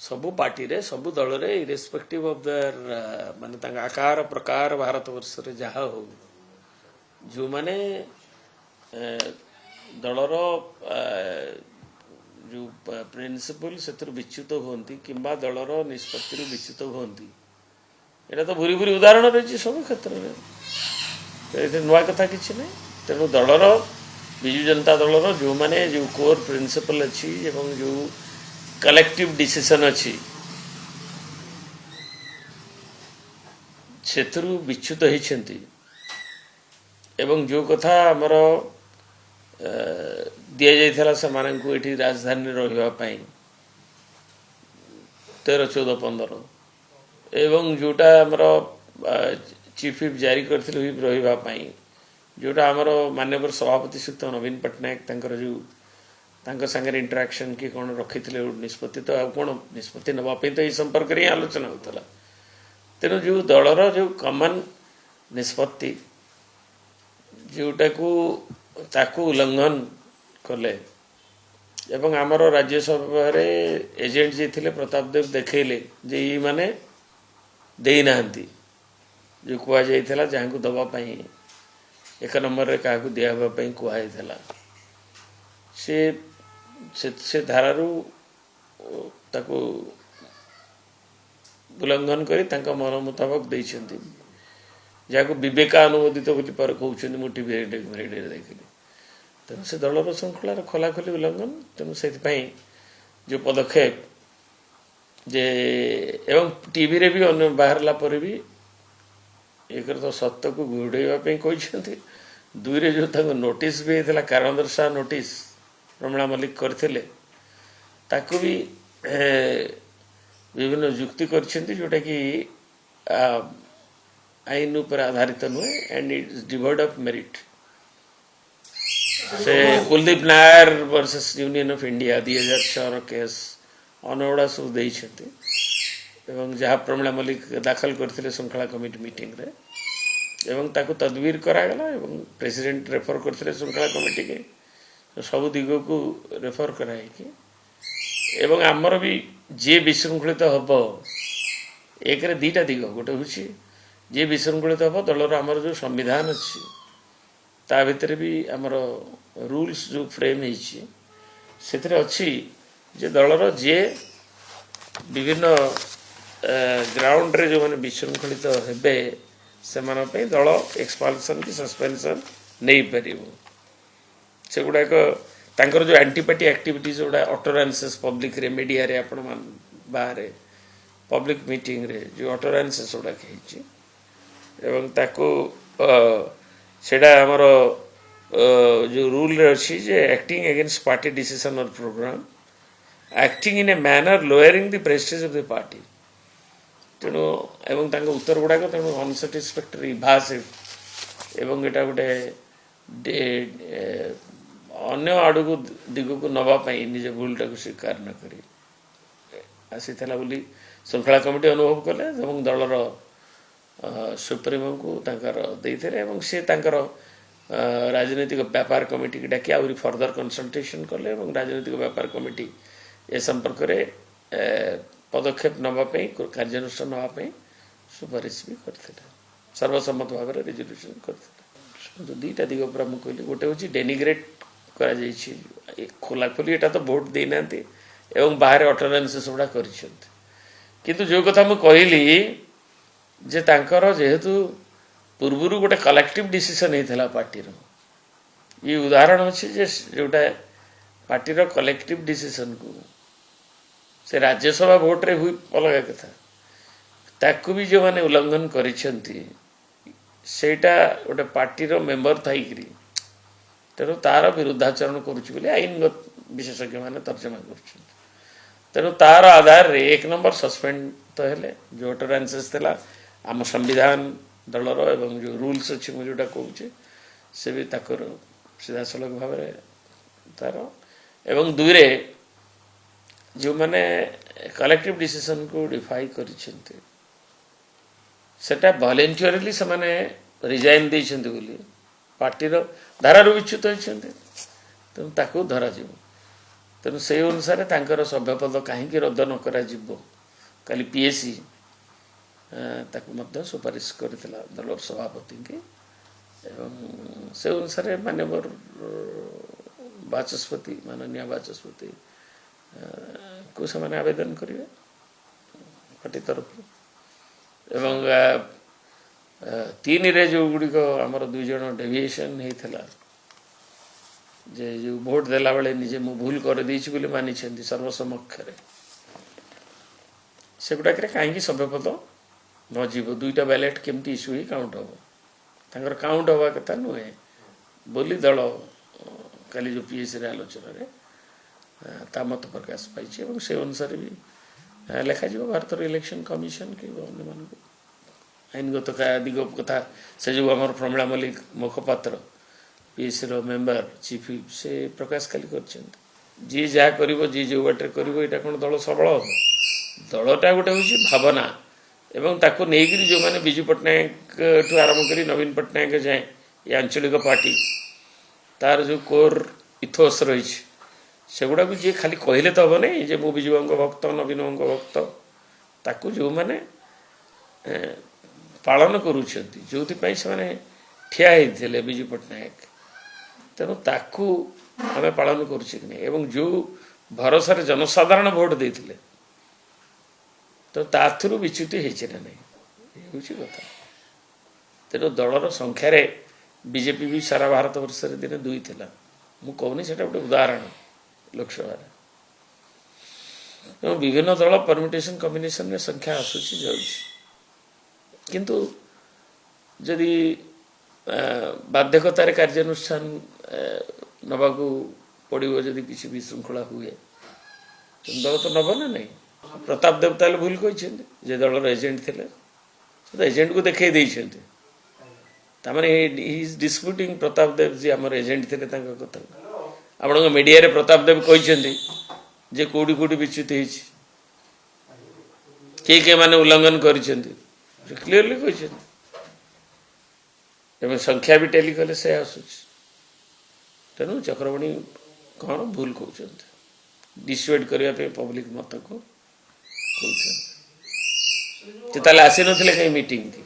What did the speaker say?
सबु पार्टी रे सबु दल रे इरेस्पेक्टिव ऑफ देयर माने तांका आकार प्रकार भारत वर्ष रे जहा हो जो माने दलर जो प्रिंसिपल से विच्युत होती किंबा दलर निष्पत्ति विच्युत होती एटा तो भूरी भूरी उदाहरण रही सब क्षेत्र में नुआ कथा किसी ना तेणु दलर विजु जनता दलर जो माने जो कोर प्रिंसिपल अच्छी एवं जो कलेक्टिव डिसीजन अच्छी क्षेत्रु विच्युत होती एवं जो कथा आमर दि जाइथला से मानन को एठी राजधानी रहिबा पई 13 14 15 एवं जोटा हमर चीफ व्हिप जारी करथिल व्हिप रहिबा पई जोटा हमर माननीय सभापति श्री नवीन पटनायक तांकर जो तांकर संगे इंटरेक्शन की कोन रखिथिले निष्पत्ति तो कोन निष्पत्ति नबा पई तो ई संपर्क रे आलोचना होतला तेनु जो दलर जो कॉमन निष्पत्ति जोटा को ताकू उल्लंघन कले एवं आमर राज्यसभा रे एजेंट जे थिले प्रताप देव देखैले जे ई माने देई नाहंती जो कुआ जाइथला जहां को दबा पई एक नंबर रे काकू दियाबा पई कुआ जाइथला से धारारू ताकू उल्लंघन करी तांका मन मुताबिक दैछंती जाको विवेकानुमोदित बोली पर कहउछन मो टीवी रे देखिले तेणु से दलर श्रृंखलार खोलाखोली उल्लंघन तेणु से जो पदक्षेप जे एवं टीवी रे भी अन्य बाहरला पर भी एक तो सत्य को घोड़ेवा कहते दुई रे जो तक नोटिस भी होता कारण दर्शा नोटिस रमणा मल्लिक करथिले ताकू भी विभिन्न युक्ति करछंती जोटा कि आईन पर आधारित नुहे and it is devoid of merit से Kuldip Nayar versus Union of India 2006 case अनवड़ा सब देइछंती एवं जहाँ प्रमिला मल्लिक दाखल करथिले श्रृंखला कमिटी मीटिंग रे एवं ताकू तदबीर करा गला एवं प्रेसिडेंट रेफर करथिले श्रृंखला कमिटी के सब दिग को रेफर कराई कि एवं आमर भी जे विशृंखलित हब एक रे दीटा दिग गोटे होछि जे विशृंखलित हम दलर आमर जो संविधान अच्छी ता भितर भी आमर रूल्स जो फ्रेम होती अच्छी जे दलर जे विभिन्न ग्राउंड रे जो माने विशृंखलित हेबे से माने पे दल एक्सपाल्सन की सस्पेंशन नहीं परिबो से गुडा को तांकर जो एंटीपार्टी एक्टिविटीज गुडा ऑटोरेंसेस पब्लिक रे मीडिया रे आपण मान बाहर पब्लिक मीटिंग रे जो ऑटोरेंसेस गुडा कहिछि एवं ताको सेडा हमर जो रूल रे अछि जे एक्टिंग अगेंस्ट पार्टी डिसीजन और programme acting in a manner lowering the prestige of the party तेणु एवं तांको उत्तर गुडा को तेणु अनसैटिस्फैक्टरी भाषे एवं एटा गोटे अन्य आड़ को दिग को नवा पाई निज भूलटा को स्वीकार न करी आसी थला बोली श्रृंखला कमिटी अनुभव कले एवं दलर सुप्रीमो को तांकर देइथले एवं से तांकर राजनीतिक व्यापार कमिटी की डाकी आउरी फर्दर कंसल्टेशन कले एवं राजनीतिक व्यापार कमिटी ए संपर्क रे पदक्षेप नवा पे कार्यानुष्ठान नवा पे सुपारिश भी करथिले सर्वसम्मत भाव रे रेजोल्यूशन करथिले तो दीटा दिग पर हम कहली गोटे होची डेनिग्रेट करा जाइछि खोला खोली एटा तो वोट देई नांती एवं बाहर ऑटोरेंसेस उडा करिसंती किंतु जो कथा हम कहली जे तांकर जेहेतु पूर्वरु गोटे कलेक्टिव डिसीजन होता पार्टी रो ये उदाहरण अच्छे जे जोटा पार्टी रो कलेक्टिव डिसीजन को से राज्यसभा भोट रे हुई अलग कथा ताकू भी जो माने उल्लंघन करिसंती सेटा गोटे पार्टी रो मेंबर थाइकरी तेणु तार विरुद्धाचरण करुछि बोले आईन विशेषज्ञ माने तर्जमा करुछन तेणु तार आधार रे एक नंबर सस्पेंड तो हेले जो ऑटोरेंसेस थला आम संविधान दलर एवं जो रूल्स अच्छे मुझे जोटा कहूँ से भी ताकर सीधा सलख भाव तार एवं दुई रे जो माने कलेक्टिव डिसीजन को डिफाई करिसेंते सेटा वॉलंटियरली से माने रिजाइन देइसेंते बोली पार्टी रो धारा विच्युत होइसेंते तेणु ताकू धरा जीव तेणु से अनुसार तांकर सभ्यपद कहीं रद्द न करा काली पीएससी ताकू मध्य सुपारिश करथिला दलर सभापति के एवं से अनुसार माननीय बाचस्पति माननीय बाचस्पति को से आवेदन करेंगे पार्टी तरफ एवं 3 रे जो गुड़िक आमर 2 जन डेविएशन होता जे जो भोट देला बेले निजे मु भूल कर देछि बोली मानि छथि सर्वसमक्ष रे सेगुडा करे काहे की सभ्यपद न जीव 2टा बैलेट केमती इश्यू ही काउंट हो तांकर काउंट होवा कथा नुहे बोली दल काली जो पीएससी रे आलोचना रे ता मत प्रकाश पाइछि एवं से अनुसार भी लेखा जीव भारत इलेक्शन कमिशन के अन्य मान आईनगत दिग कथा से जो आम प्रमिला मल्लिक मुखपात्र पीएससी रो मेंबर चीफ से प्रकाश काली कर जी जहाँ कर जी जो बाटे कर कौन दल सबल हम दलटा गोटे हूँ भावना एवं ताको नेगिरी जो माने विजु पट्टनायक ठू आरंभ कर नवीन पट्टनायक जाए ये आंचलिक पार्टी तार जो कोर इथोस रही सेगुड़ा को जी खाली कहले तो हम नहीं जे मु विजु भक्त नवीन भक्त ताकू जो माने पालन करुछंती जोथि पई से माने ठिया होते विजु पट्टनायक तेणु ताकू आम पालन करुँ एवं जो भरोसा जनसाधारण भोट देते तो ताथुरु विच्युति होना नहीं हूँ कथा तेणु दलर संख्यार बीजेपी भी सारा भारत वर्ष दिन 2 थिला मु कहूनी से गोटे उदाहरण लोकसभा तेणु विभिन्न दल परमिटेशन कम्बिनेशन में संख्या आसूची जाऊँगी किंतु जदि बाध्यकतार कार्यानुष्ठान नबाकू पड़ो जदि किसी विशृंखला हुए दल तो नब ना नहीं प्रताप देवता भूल कहते दलर एजेंट थे एजेंट को देखई तामाने इज डिस्प्यूटिंग प्रताप देव जी आम एजेंट थे कथा आपण मीडिया रे प्रताप देव कहते जे कोड़ी कोड़ी विच्युत किए माने उल्लंघन कर क्लीयरली कहते संख्या भी टेली कले से आसूची तेणु चक्रवर्णी कौन भूल कहते डिसवेड करने पब्लिक मत को कहते आसी ना कहीं मीटिंग थी